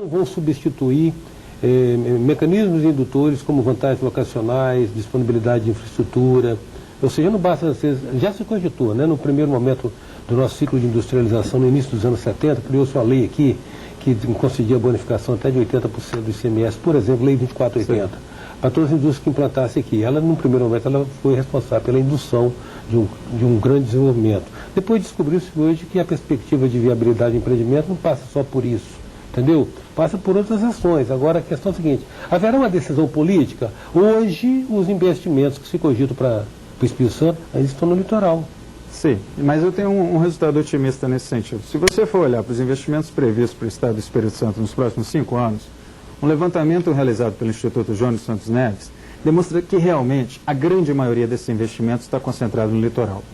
Vão substituir mecanismos indutores como vantagens locacionais, disponibilidade de infraestrutura, ou seja, não basta ser, já se cogitou, né, no primeiro momento do nosso ciclo de industrialização, no início dos anos 70, criou-se uma lei aqui que concedia bonificação até de 80% do ICMS, por exemplo, Lei 2480, para todas as indústrias que implantassem aqui. Ela, no primeiro momento, ela foi responsável pela indução de um grande desenvolvimento. Depois descobriu-se hoje que a perspectiva de viabilidade de empreendimento não passa só por isso. Entendeu? Passa por outras ações. Agora, a questão é a seguinte: haverá uma decisão política? Hoje, os investimentos que se cogitam para o Espírito Santo ainda estão no litoral. Sim, mas eu tenho um resultado otimista nesse sentido. Se você for olhar para os investimentos previstos para o Estado do Espírito Santo nos próximos 5 anos, um levantamento realizado pelo Instituto Jones Santos Neves demonstra que realmente a grande maioria desses investimentos está concentrado no litoral.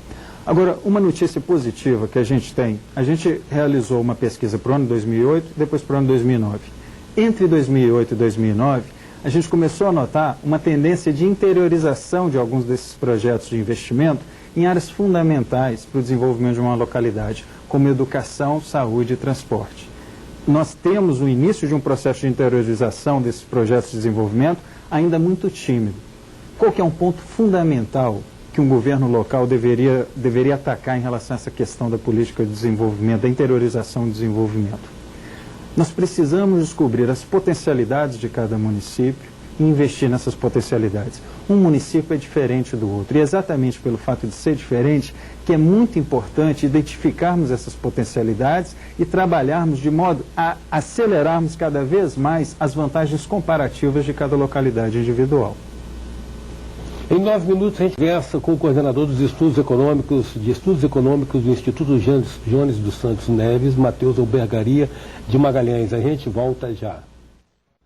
Agora, uma notícia positiva que a gente tem, a gente realizou uma pesquisa para o ano 2008, depois para o ano 2009. Entre 2008 e 2009, a gente começou a notar uma tendência de interiorização de alguns desses projetos de investimento em áreas fundamentais para o desenvolvimento de uma localidade, como educação, saúde e transporte. Nós temos o início de um processo de interiorização desses projetos de desenvolvimento ainda muito tímido. Qual que é um ponto fundamental que um governo local deveria atacar em relação a essa questão da política de desenvolvimento, da interiorização do desenvolvimento? Nós precisamos descobrir as potencialidades de cada município e investir nessas potencialidades. Um município é diferente do outro, e exatamente pelo fato de ser diferente, que é muito importante identificarmos essas potencialidades e trabalharmos de modo a acelerarmos cada vez mais as vantagens comparativas de cada localidade individual. Em 9 minutos a gente conversa com o coordenador dos estudos econômicos, do Instituto Jones dos Santos Neves, Matheus Albergaria de Magalhães. A gente volta já.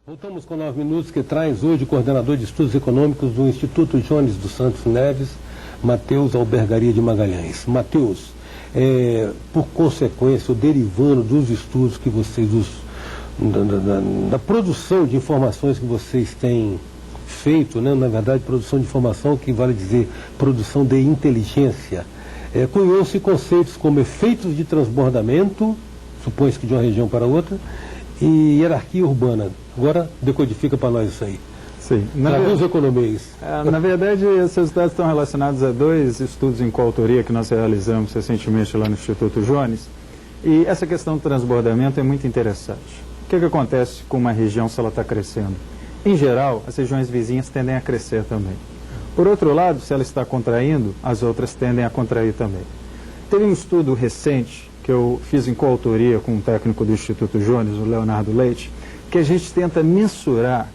Voltamos com 9 minutos, que traz hoje o coordenador de estudos econômicos do Instituto Jones dos Santos Neves, Matheus Albergaria de Magalhães. Matheus, por consequência, ou derivando dos estudos que vocês, da produção de informações que vocês têm feito, né, na verdade, produção de informação, que vale dizer produção de inteligência, cunhou-se conceitos como efeitos de transbordamento, supõe-se que de uma região para outra, e hierarquia urbana. Agora, decodifica para nós isso aí. Sim. Traduz economês. Na verdade, esses resultados estão relacionados a 2 estudos em coautoria que nós realizamos recentemente lá no Instituto Jones. E essa questão do transbordamento é muito interessante. O que acontece com uma região se ela está crescendo? Em geral, as regiões vizinhas tendem a crescer também. Por outro lado, se ela está contraindo, as outras tendem a contrair também. Teve um estudo recente que eu fiz em coautoria com um técnico do Instituto Jones, o Leonardo Leite, que a gente tenta mensurar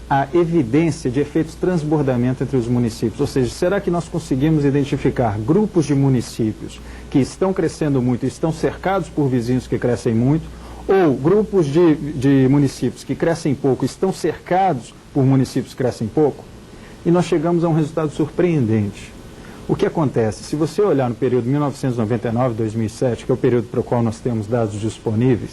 a evidência de efeitos de transbordamento entre os municípios. Ou seja, será que nós conseguimos identificar grupos de municípios que estão crescendo muito e estão cercados por vizinhos que crescem muito, ou grupos de municípios que crescem pouco estão cercados por municípios que crescem pouco? E nós chegamos a um resultado surpreendente. O que acontece? Se você olhar no período 1999-2007, que é o período para o qual nós temos dados disponíveis,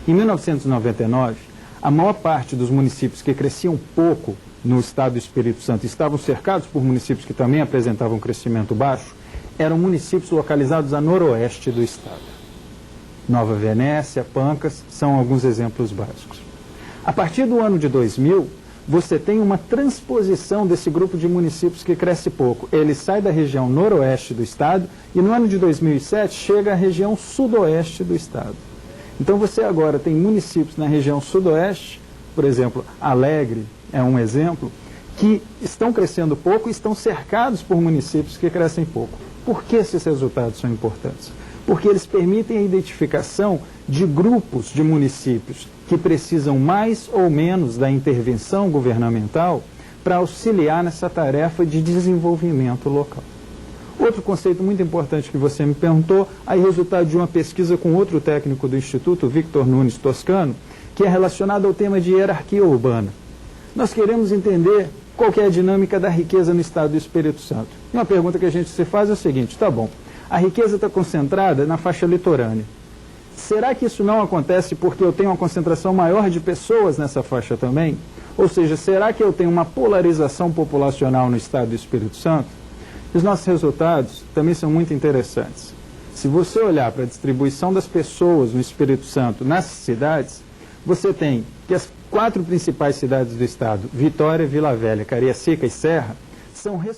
em 1999, a maior parte dos municípios que cresciam pouco no estado do Espírito Santo estavam cercados por municípios que também apresentavam crescimento baixo, eram municípios localizados a noroeste do estado. Nova Venécia, Pancas, são alguns exemplos básicos. A partir do ano de 2000, você tem uma transposição desse grupo de municípios que cresce pouco. Ele sai da região noroeste do estado e no ano de 2007 chega à região sudoeste do estado. Então você agora tem municípios na região sudoeste, por exemplo, Alegre é um exemplo, que estão crescendo pouco e estão cercados por municípios que crescem pouco. Por que esses resultados são importantes? Porque eles permitem a identificação de grupos de municípios que precisam mais ou menos da intervenção governamental para auxiliar nessa tarefa de desenvolvimento local. Outro conceito muito importante que você me perguntou, aí resultado de uma pesquisa com outro técnico do Instituto, Victor Nunes Toscano, que é relacionado ao tema de hierarquia urbana. Nós queremos entender qual que é a dinâmica da riqueza no estado do Espírito Santo. E uma pergunta que a gente se faz é o seguinte: tá bom, a riqueza está concentrada na faixa litorânea. Será que isso não acontece porque eu tenho uma concentração maior de pessoas nessa faixa também? Ou seja, será que eu tenho uma polarização populacional no estado do Espírito Santo? Os nossos resultados também são muito interessantes. Se você olhar para a distribuição das pessoas no Espírito Santo, nas cidades, você tem que as 4 principais cidades do estado, Vitória, Vila Velha, Cariacica e Serra, são responsáveis